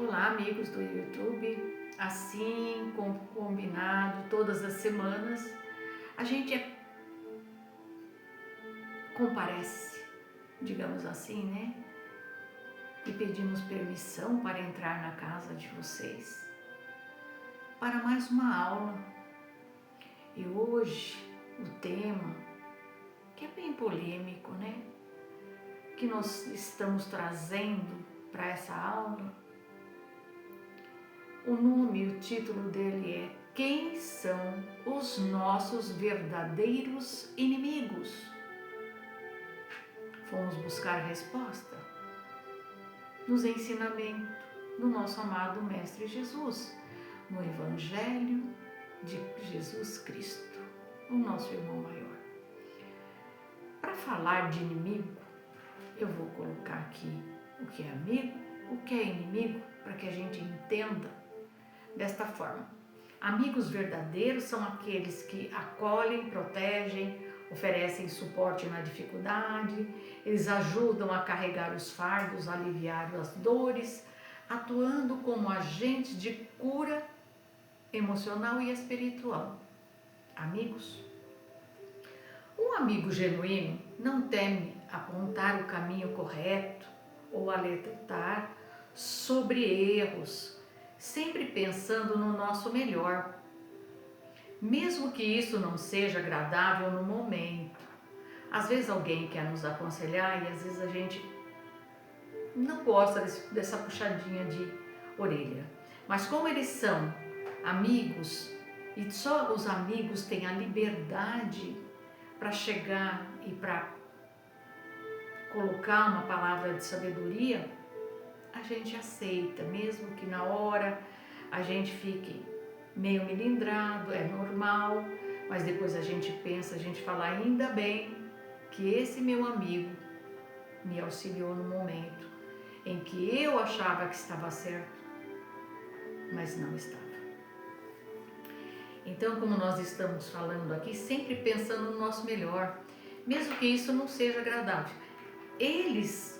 Olá, amigos do YouTube. Assim como combinado, todas as semanas a gente comparece, digamos assim, né? E pedimos permissão para entrar na casa de vocês para mais uma aula. E hoje o tema, que é bem polêmico, né? Que nós estamos trazendo para essa aula. O nome, o título dele é Quem são os nossos verdadeiros inimigos? Fomos buscar a resposta nos ensinamentos do nosso amado Mestre Jesus, no Evangelho de Jesus Cristo, o nosso irmão maior. Para falar de inimigo, eu vou colocar aqui o que é amigo, o que é inimigo, para que a gente entenda desta forma. Amigos verdadeiros são aqueles que acolhem, protegem, oferecem suporte na dificuldade, eles ajudam a carregar os fardos, aliviar as dores, atuando como agentes de cura emocional e espiritual. Amigos. Um amigo genuíno não teme apontar o caminho correto ou alertar sobre erros, sempre pensando no nosso melhor, mesmo que isso não seja agradável no momento. Às vezes alguém quer nos aconselhar e às vezes a gente não gosta dessa puxadinha de orelha. Mas como eles são amigos e só os amigos têm a liberdade para chegar e para colocar uma palavra de sabedoria, a gente aceita, mesmo que na hora a gente fique meio melindrado, é normal, mas depois a gente pensa, a gente fala, ainda bem que esse meu amigo me auxiliou no momento em que eu achava que estava certo, mas não estava. Então, como nós estamos falando aqui, sempre pensando no nosso melhor, mesmo que isso não seja agradável. Eles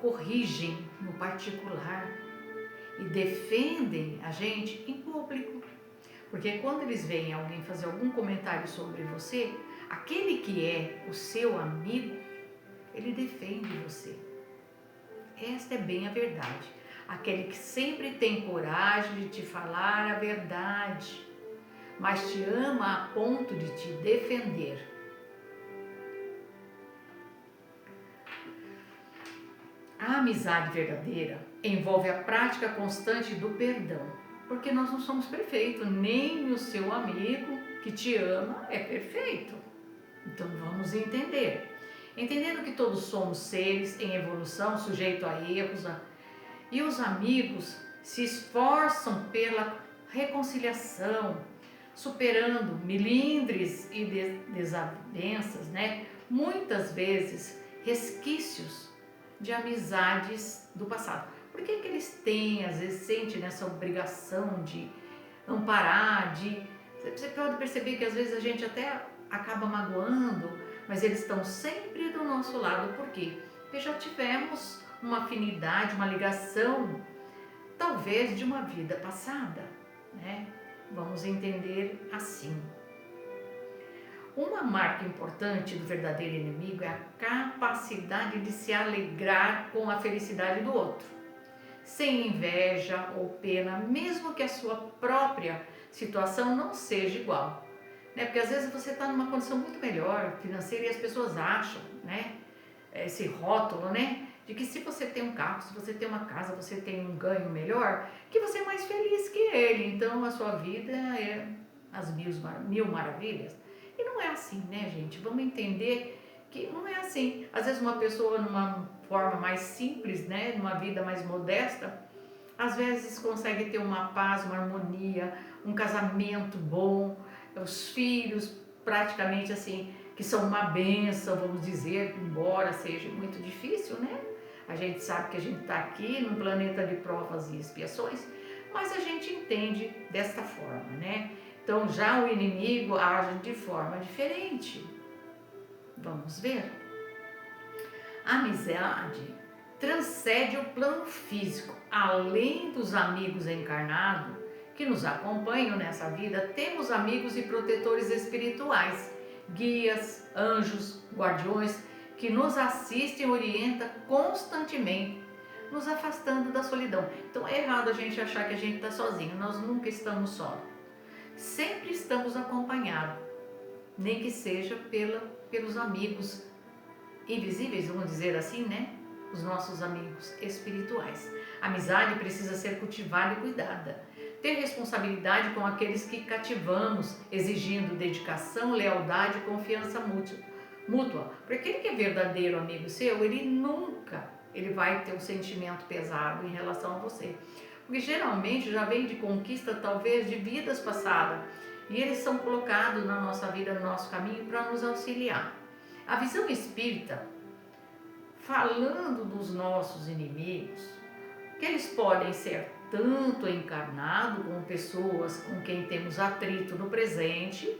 corrigem no particular e defendem a gente em público. Porque quando eles veem alguém fazer algum comentário sobre você, aquele que é o seu amigo, ele defende você. Esta é bem a verdade. Aquele que sempre tem coragem de te falar a verdade, mas te ama a ponto de te defender. A amizade verdadeira envolve a prática constante do perdão, porque nós não somos perfeitos, nem o seu amigo que te ama é perfeito. Então vamos entender. Entendendo que todos somos seres em evolução, sujeitos a erros, e os amigos se esforçam pela reconciliação, superando melindres e desavenças, né? Muitas vezes resquícios de amizades do passado. Por que eles têm, às vezes, sentem essa obrigação de amparar, Você pode perceber que às vezes a gente até acaba magoando, mas eles estão sempre do nosso lado. Por quê? Porque já tivemos uma afinidade, uma ligação, talvez de uma vida passada, né? Vamos entender assim. Uma marca importante do verdadeiro inimigo é a capacidade de se alegrar com a felicidade do outro, sem inveja ou pena, mesmo que a sua própria situação não seja igual. Né? Porque às vezes você está numa condição muito melhor financeira e as pessoas acham, né? Esse rótulo, né? De que se você tem um carro, se você tem uma casa, você tem um ganho melhor, que você é mais feliz que ele. Então a sua vida é as mil maravilhas. E não é assim, né, gente? Vamos entender que não é assim. Às vezes uma pessoa numa forma mais simples, né, numa vida mais modesta, às vezes consegue ter uma paz, uma harmonia, um casamento bom, os filhos praticamente assim, que são uma bênção, vamos dizer, embora seja muito difícil, né? A gente sabe que a gente está aqui num planeta de provas e expiações, mas a gente entende desta forma, né? Então já o inimigo age de forma diferente. Vamos ver? A amizade transcende o plano físico. Além dos amigos encarnados que nos acompanham nessa vida, temos amigos e protetores espirituais, guias, anjos, guardiões, que nos assistem e orientam constantemente, nos afastando da solidão. Então é errado a gente achar que a gente está sozinho, nós nunca estamos só. Sempre estamos acompanhados, nem que seja pelos amigos invisíveis, vamos dizer assim, né? Os nossos amigos espirituais. A amizade precisa ser cultivada e cuidada. Ter responsabilidade com aqueles que cativamos, exigindo dedicação, lealdade e confiança mútua. Porque aquele que é verdadeiro amigo seu, ele vai ter um sentimento pesado em relação a você. Porque geralmente já vem de conquista, talvez, de vidas passadas. E eles são colocados na nossa vida, no nosso caminho, para nos auxiliar. A visão espírita, falando dos nossos inimigos, que eles podem ser tanto encarnados como pessoas com quem temos atrito no presente,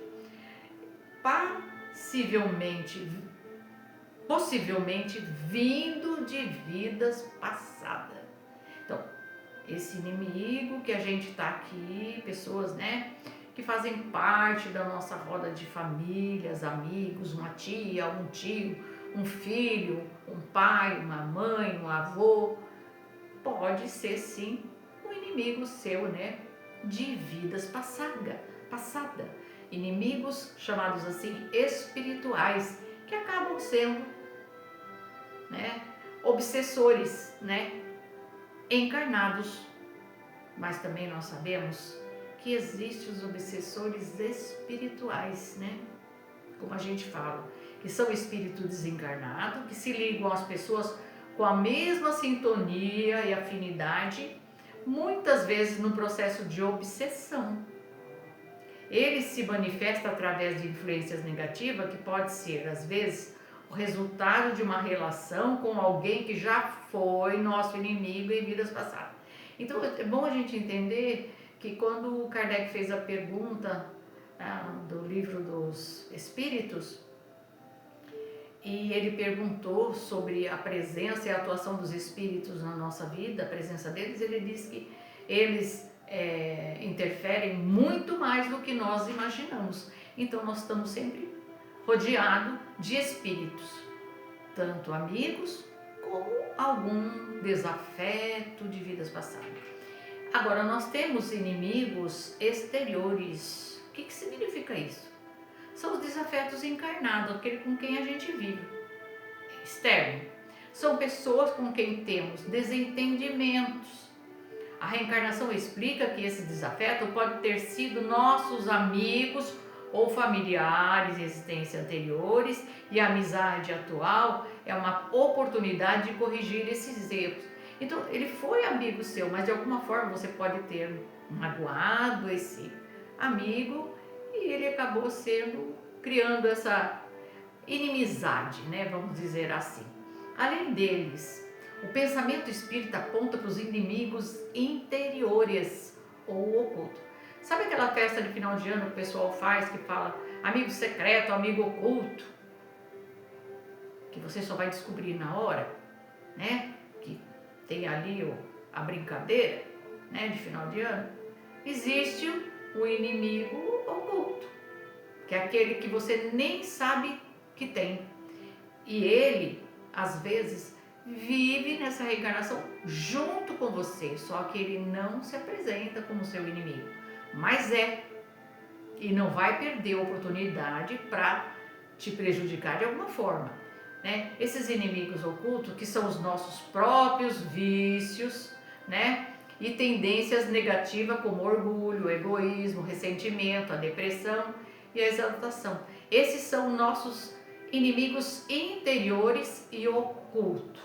possivelmente vindo de vidas passadas. Então, esse inimigo que a gente está aqui, pessoas, né, que fazem parte da nossa roda de famílias, amigos, uma tia, um tio, um filho, um pai, uma mãe, um avô, pode ser sim um inimigo seu, né, de vidas passada. Inimigos chamados assim espirituais, que acabam sendo, né, obsessores, né, encarnados. Mas também nós sabemos que existem os obsessores espirituais, né? Como a gente fala, que são espíritos desencarnados, que se ligam às pessoas com a mesma sintonia e afinidade, muitas vezes num processo de obsessão. Ele se manifesta através de influências negativas, que pode ser, às vezes, o resultado de uma relação com alguém que já foi nosso inimigo em vidas passadas. Então, é bom a gente entender que quando Kardec fez a pergunta do livro dos Espíritos, e ele perguntou sobre a presença e a atuação dos Espíritos na nossa vida, a presença deles, ele disse que eles interferem muito mais do que nós imaginamos. Então, nós estamos sempre rodeados de espíritos, tanto amigos como algum desafeto de vidas passadas. Agora, nós temos inimigos exteriores. O que significa isso? São os desafetos encarnados, aquele com quem a gente vive. Externo. São pessoas com quem temos desentendimentos. A reencarnação explica que esse desafeto pode ter sido nossos amigos ou familiares em existências anteriores, e a amizade atual é uma oportunidade de corrigir esses erros. Então, ele foi amigo seu, mas de alguma forma você pode ter magoado esse amigo e ele acabou criando essa inimizade, né? Vamos dizer assim. Além deles, o pensamento espírita aponta para os inimigos interiores ou ocultos. Sabe aquela festa de final de ano que o pessoal faz, que fala amigo secreto, amigo oculto? Que você só vai descobrir na hora, né? Que tem ali a brincadeira, né, de final de ano. Existe o inimigo oculto, que é aquele que você nem sabe que tem. E ele, às vezes, vive nessa reencarnação junto com você, só que ele não se apresenta como seu inimigo, mas e não vai perder a oportunidade para te prejudicar de alguma forma, né? Esses inimigos ocultos, que são os nossos próprios vícios, né? E tendências negativas como orgulho, egoísmo, ressentimento, a depressão e a exaltação. Esses são nossos inimigos interiores e ocultos,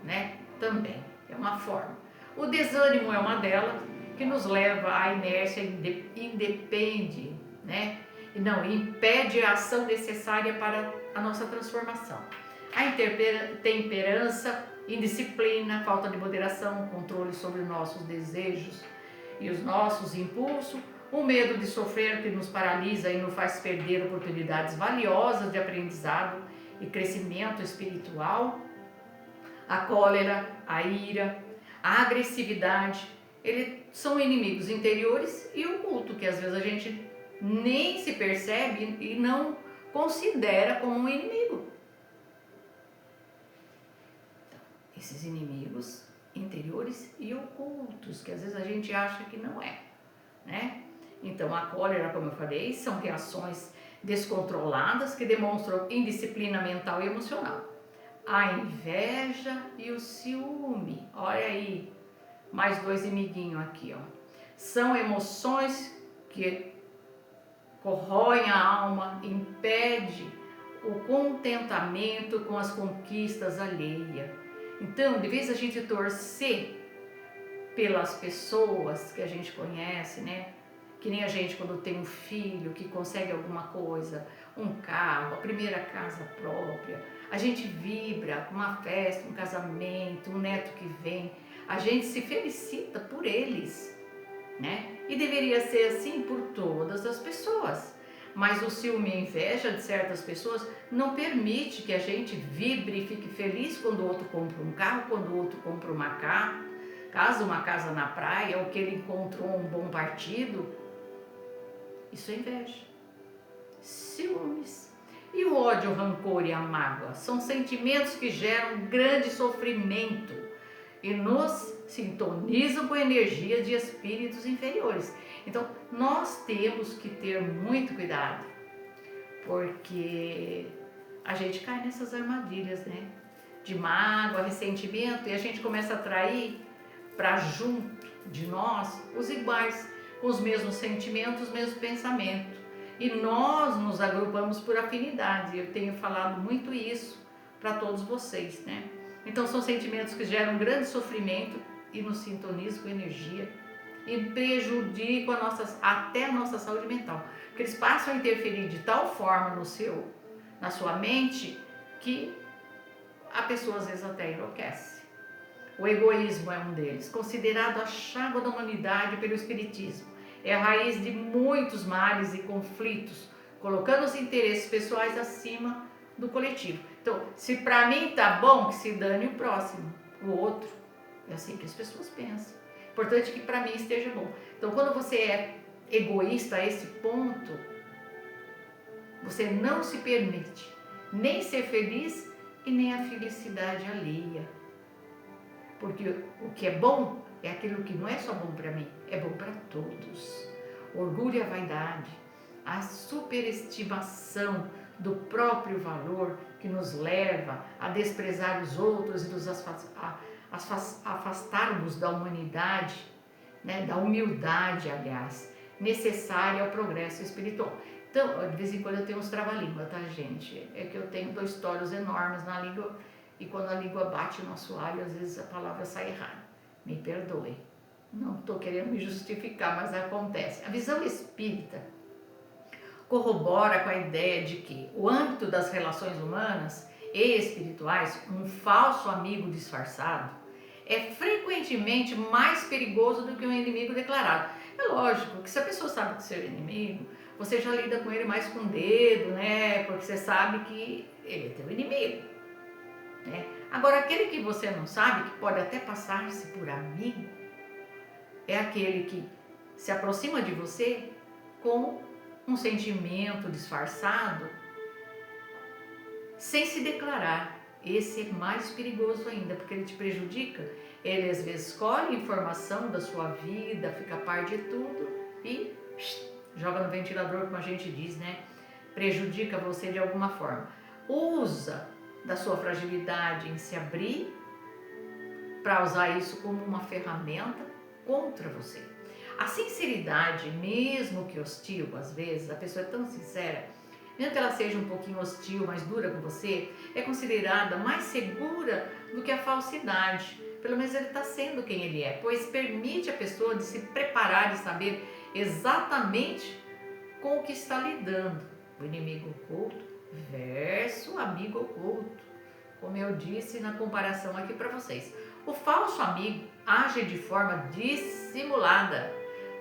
né? Também é uma forma. O desânimo é uma delas, que nos leva à inércia, independe, né? Não, impede a ação necessária para a nossa transformação. A intemperança, indisciplina, falta de moderação, controle sobre os nossos desejos e os nossos impulsos, o medo de sofrer que nos paralisa e nos faz perder oportunidades valiosas de aprendizado e crescimento espiritual, A cólera, a ira, a agressividade, eles são inimigos interiores e ocultos, que às vezes a gente nem se percebe e não considera como um inimigo. Esses inimigos interiores e ocultos, que às vezes a gente acha que não é, né? Então a cólera, como eu falei, são reações descontroladas que demonstram indisciplina mental e emocional. A inveja e o ciúme, olha aí, mais dois amiguinhos aqui, ó. São emoções que corroem a alma, impede o contentamento com as conquistas alheias. Então, de vez a gente torcer pelas pessoas que a gente conhece, né? Que nem a gente quando tem um filho que consegue alguma coisa, um carro, a primeira casa própria, a gente vibra com uma festa, um casamento, um neto que vem, a gente se felicita por eles, né? E deveria ser assim por todas as pessoas. Mas o ciúme e a inveja de certas pessoas não permite que a gente vibre e fique feliz quando o outro compra um carro, quando o outro compra uma casa, uma casa na praia, ou que ele encontrou um bom partido. Isso é inveja. Ciúmes. E o ódio, o rancor e a mágoa são sentimentos que geram grande sofrimento e nos sintonizam com a energia de espíritos inferiores. Então, nós temos que ter muito cuidado, porque a gente cai nessas armadilhas, né? De mágoa, ressentimento, e a gente começa a atrair para junto de nós os iguais, com os mesmos sentimentos, os mesmos pensamentos. E nós nos agrupamos por afinidade. Eu tenho falado muito isso para todos vocês, né? Então são sentimentos que geram grande sofrimento e nos sintonizam com energia e prejudicam até a nossa saúde mental. Porque eles passam a interferir de tal forma na sua mente que a pessoa às vezes até enlouquece. O egoísmo é um deles, considerado a chaga da humanidade pelo Espiritismo. É a raiz de muitos males e conflitos, colocando os interesses pessoais acima do coletivo. Então, se para mim tá bom, que se dane o próximo, o outro. É assim que as pessoas pensam. Importante que para mim esteja bom. Então, quando você é egoísta a esse ponto, você não se permite nem ser feliz e nem a felicidade alheia. Porque o que é bom é aquilo que não é só bom para mim, é bom para todos. O orgulho e a vaidade, a superestimação do próprio valor que nos leva a desprezar os outros e nos afastarmos da humanidade, né, da humildade, aliás, necessária ao progresso espiritual. Então, de vez em quando eu tenho uns trava-língua, tá, gente? É que eu tenho 2 toros enormes na língua e quando a língua bate no assoalho, às vezes a palavra sai errada. Me perdoe. Não estou querendo me justificar, mas acontece. A visão espírita corrobora com a ideia de que o âmbito das relações humanas e espirituais, um falso amigo disfarçado, é frequentemente mais perigoso do que um inimigo declarado. É lógico que se a pessoa sabe que seu inimigo, você já lida com ele mais com o dedo, né? Porque você sabe que ele é teu inimigo, né? Agora, aquele que você não sabe, que pode até passar-se por amigo, é aquele que se aproxima de você com um sentimento disfarçado, sem se declarar. Esse é mais perigoso ainda, porque ele te prejudica. Ele às vezes colhe informação da sua vida, fica a par de tudo e joga no ventilador, como a gente diz, né? Prejudica você de alguma forma. Usa da sua fragilidade em se abrir para usar isso como uma ferramenta contra você. A sinceridade, mesmo que hostil, às vezes, a pessoa é tão sincera, mesmo que ela seja um pouquinho hostil, mais dura com você, é considerada mais segura do que a falsidade. Pelo menos ele está sendo quem ele é, pois permite a pessoa de se preparar e saber exatamente com o que está lidando. O inimigo oculto versus o amigo oculto. Como eu disse na comparação aqui para vocês. O falso amigo age de forma dissimulada,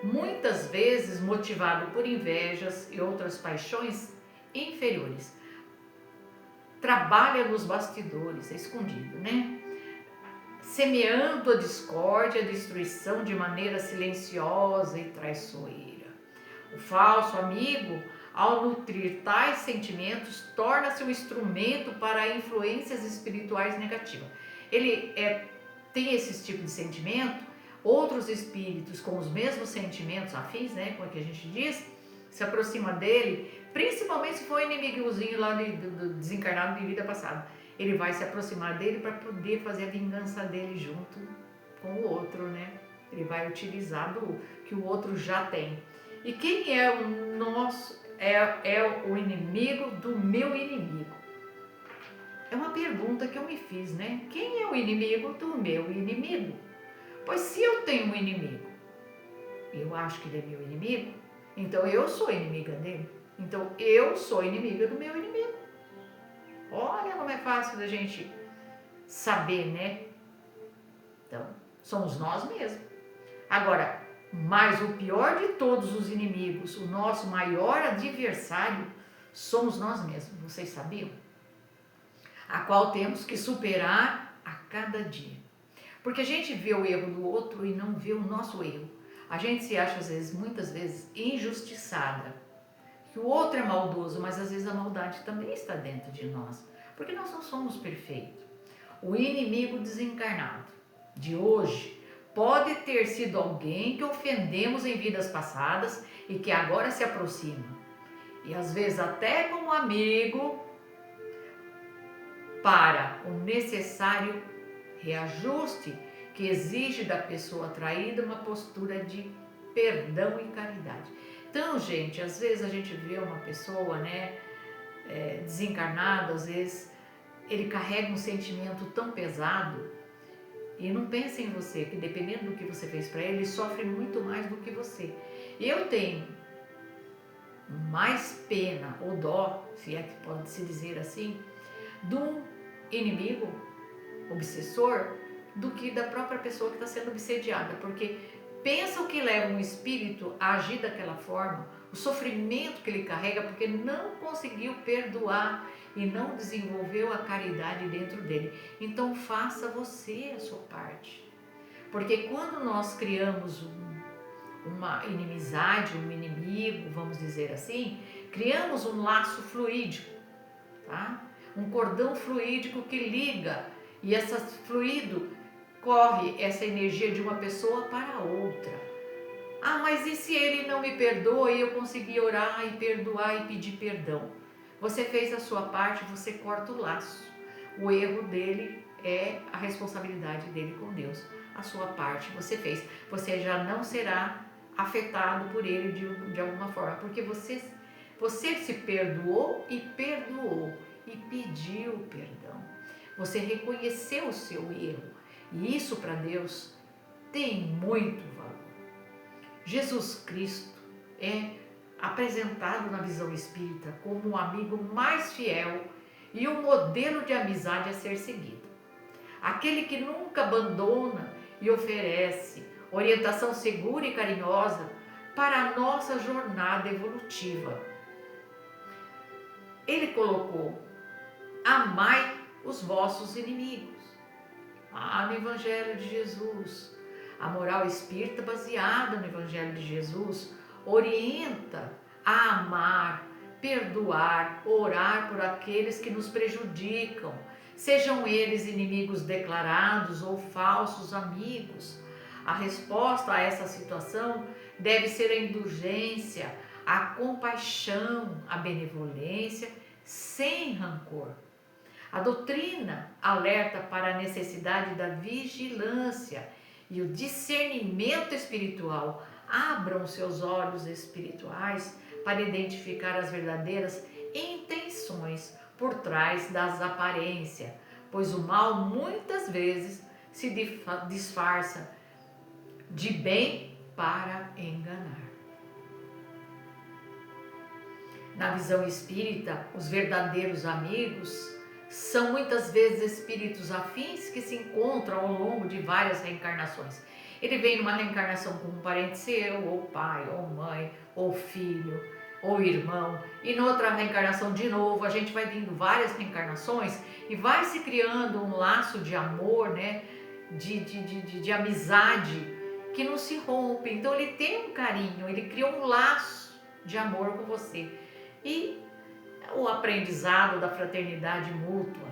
muitas vezes motivado por invejas e outras paixões inferiores. Trabalha nos bastidores, é escondido, né? semeando a discórdia e a destruição de maneira silenciosa e traiçoeira. O falso amigo, ao nutrir tais sentimentos, torna-se um instrumento para influências espirituais negativas. Ele tem esse tipo de sentimento, outros espíritos com os mesmos sentimentos afins, né, como é que a gente diz, se aproxima dele, principalmente se for inimigozinho lá do desencarnado de vida passada. Ele vai se aproximar dele para poder fazer a vingança dele junto com o outro, né? Ele vai utilizar do que o outro já tem. E quem é o nosso, é o inimigo do meu inimigo? É uma pergunta que eu me fiz, né? Quem é o inimigo do meu inimigo? Pois se eu tenho um inimigo, eu acho que ele é meu inimigo, então eu sou inimiga dele. Então eu sou inimiga do meu inimigo. Olha como é fácil da gente saber, né? Então, somos nós mesmos. Agora, mas o pior de todos os inimigos, o nosso maior adversário, somos nós mesmos. Vocês sabiam? A qual temos que superar a cada dia. Porque a gente vê o erro do outro e não vê o nosso erro. A gente se acha, às vezes, muitas vezes, injustiçada. Que o outro é maldoso, mas às vezes a maldade também está dentro de nós. Porque nós não somos perfeitos. O inimigo desencarnado de hoje pode ter sido alguém que ofendemos em vidas passadas e que agora se aproxima. E às vezes até como amigo, para o necessário reajuste que exige da pessoa traída uma postura de perdão e caridade. Então, gente, às vezes a gente vê uma pessoa, né, desencarnada, às vezes ele carrega um sentimento tão pesado e não pense em você, que dependendo do que você fez para ele, ele sofre muito mais do que você. E eu tenho mais pena ou dó, se é que pode se dizer assim, do inimigo obsessor do que da própria pessoa que está sendo obsediada, porque pensa o que leva um espírito a agir daquela forma, o sofrimento que ele carrega porque não conseguiu perdoar e não desenvolveu a caridade dentro dele. Então faça você a sua parte, porque quando nós criamos uma inimizade, um inimigo, vamos dizer assim, criamos um laço fluídico, tá? Um cordão fluídico que liga, e esse fluido corre essa energia de uma pessoa para outra. Ah, mas e se ele não me perdoa e eu conseguir orar e perdoar e pedir perdão? Você fez a sua parte, você corta o laço. O erro dele é a responsabilidade dele com Deus. A sua parte você fez. Você já não será afetado por ele de alguma forma, porque você se perdoou e pediu perdão. Você reconheceu o seu erro. E isso para Deus tem muito valor. Jesus Cristo é apresentado na visão espírita como o amigo mais fiel e o modelo de amizade a ser seguido. Aquele que nunca abandona e oferece orientação segura e carinhosa para a nossa jornada evolutiva. Ele colocou: amai os vossos inimigos. No Evangelho de Jesus, a moral espírita baseada no Evangelho de Jesus orienta a amar, perdoar, orar por aqueles que nos prejudicam, sejam eles inimigos declarados ou falsos amigos. A resposta a essa situação deve ser a indulgência, a compaixão, a benevolência, sem rancor. A doutrina alerta para a necessidade da vigilância e o discernimento espiritual. Abram seus olhos espirituais para identificar as verdadeiras intenções por trás das aparências, pois o mal muitas vezes se disfarça de bem para enganar. Na visão espírita, os verdadeiros amigos são muitas vezes espíritos afins que se encontram ao longo de várias reencarnações. Ele vem numa reencarnação com um parente seu, ou pai, ou mãe, ou filho, ou irmão, e noutra reencarnação de novo. A gente vai vindo várias reencarnações e vai se criando um laço de amor, né? de amizade que não se rompe. Então ele tem um carinho, ele cria um laço de amor com você. E o aprendizado da fraternidade mútua,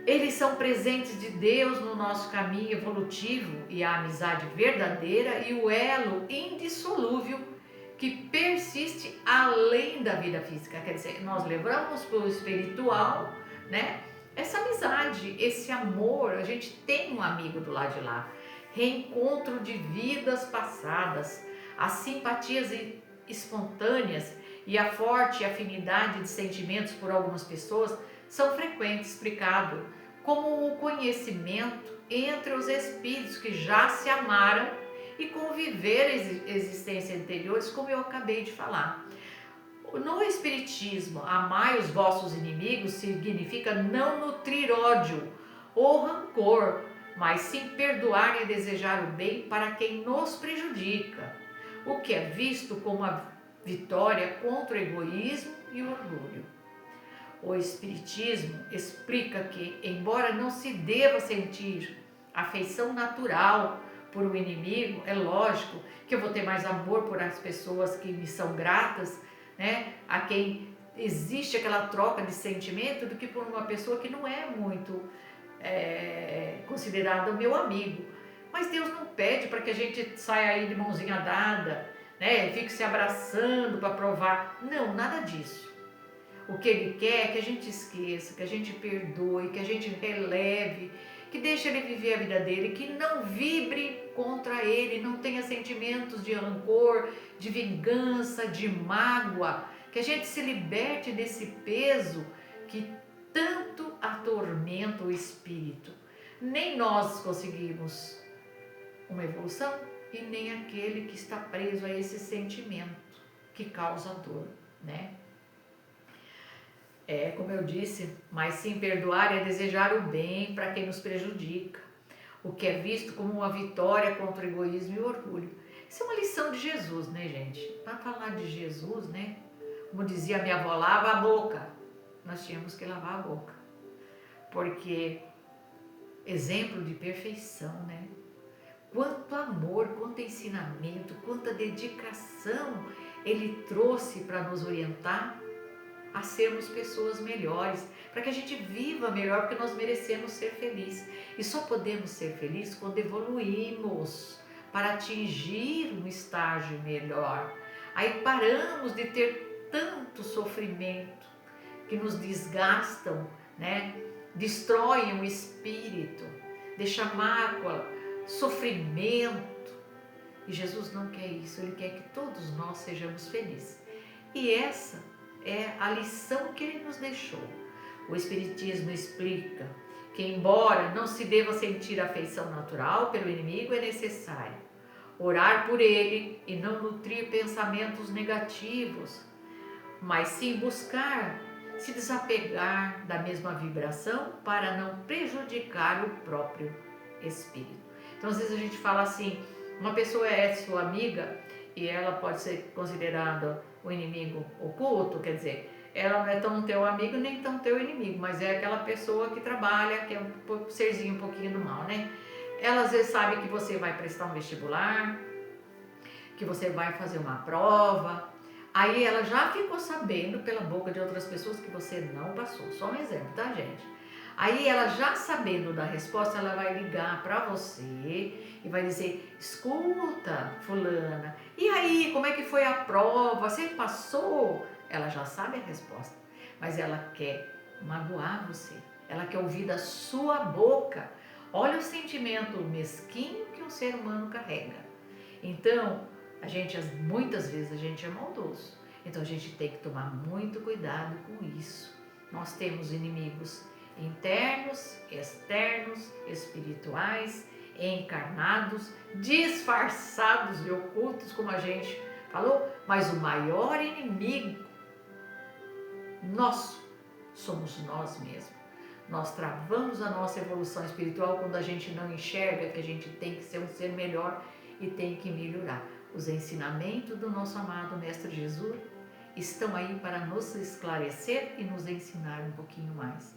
eles são presentes de Deus no nosso caminho evolutivo, e a amizade verdadeira e o elo indissolúvel que persiste além da vida física. Quer dizer, nós levamos para o espiritual, né? Essa amizade, esse amor. A gente tem um amigo do lado de lá. Reencontro de vidas passadas, as simpatias espontâneas e a forte afinidade de sentimentos por algumas pessoas são frequentes, explicado como o conhecimento entre os espíritos que já se amaram e conviveram existências anteriores, como eu acabei de falar. No Espiritismo, amai os vossos inimigos significa não nutrir ódio ou rancor, mas sim perdoar e desejar o bem para quem nos prejudica, o que é visto como a vitória contra o egoísmo e o orgulho. O Espiritismo explica que, embora não se deva sentir afeição natural por um inimigo, é lógico que eu vou ter mais amor por as pessoas que me são gratas, né? A quem existe aquela troca de sentimento, do que por uma pessoa que não é muito considerada meu amigo. Mas Deus não pede para que a gente saia aí de mãozinha dada, né? Fique se abraçando para provar. Não, nada disso. O que Ele quer é que a gente esqueça, que a gente perdoe, que a gente releve, que deixe Ele viver a vida dele, que não vibre contra Ele, não tenha sentimentos de rancor, de vingança, de mágoa, que a gente se liberte desse peso que tanto atormenta o espírito. Nem nós conseguimos uma evolução e nem aquele que está preso a esse sentimento que causa dor, né? Como eu disse, mas sim perdoar é desejar o bem para quem nos prejudica, o que é visto como uma vitória contra o egoísmo e o orgulho. Isso é uma lição de Jesus, né, gente? Para falar de Jesus, né? Como dizia minha avó, lava a boca. Nós tínhamos que lavar a boca, porque exemplo de perfeição, né? Quanto amor, quanto ensinamento, quanta dedicação ele trouxe para nos orientar a sermos pessoas melhores, para que a gente viva melhor, porque nós merecemos ser felizes. E só podemos ser felizes quando evoluímos para atingir um estágio melhor. Aí paramos de ter tanto sofrimento que nos desgastam, né? Destroem o espírito, deixam mácula, sofrimento. E Jesus não quer isso, Ele quer que todos nós sejamos felizes. E essa é a lição que Ele nos deixou. O Espiritismo explica que, embora não se deva sentir afeição natural pelo inimigo, é necessário orar por ele e não nutrir pensamentos negativos, mas sim buscar se desapegar da mesma vibração para não prejudicar o próprio espírito. Então, às vezes a gente fala assim, uma pessoa é sua amiga e ela pode ser considerada o inimigo oculto, quer dizer, ela não é tão teu amigo nem tão teu inimigo, mas é aquela pessoa que trabalha, que é um serzinho um pouquinho do mal, né? Ela às vezes sabe que você vai prestar um vestibular, que você vai fazer uma prova, aí ela já ficou sabendo pela boca de outras pessoas que você não passou. Só um exemplo, tá, gente? Aí ela já sabendo da resposta, ela vai ligar para você e vai dizer, escuta, fulana, e aí, como é que foi a prova? Você passou? Ela já sabe a resposta, mas ela quer magoar você, ela quer ouvir da sua boca. Olha o sentimento mesquinho que um ser humano carrega. Então, muitas vezes a gente é maldoso, então a gente tem que tomar muito cuidado com isso. Nós temos inimigos internos, externos, espirituais, encarnados, disfarçados e ocultos, como a gente falou, mas o maior inimigo nosso somos nós mesmos. Nós travamos a nossa evolução espiritual quando a gente não enxerga que a gente tem que ser um ser melhor e tem que melhorar. Os ensinamentos do nosso amado Mestre Jesus estão aí para nos esclarecer e nos ensinar um pouquinho mais.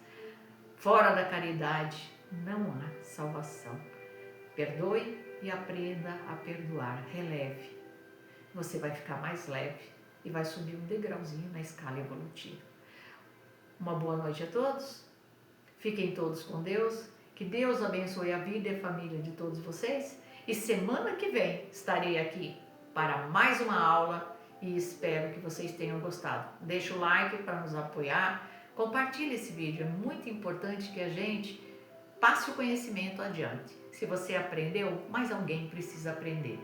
Fora da caridade, não há salvação. Perdoe e aprenda a perdoar. Releve. Você vai ficar mais leve e vai subir um degrauzinho na escala evolutiva. Uma boa noite a todos. Fiquem todos com Deus. Que Deus abençoe a vida e a família de todos vocês. E semana que vem estarei aqui para mais uma aula e espero que vocês tenham gostado. Deixa o like para nos apoiar. Compartilhe esse vídeo. É muito importante que a gente passe o conhecimento adiante. Se você aprendeu, mais alguém precisa aprender.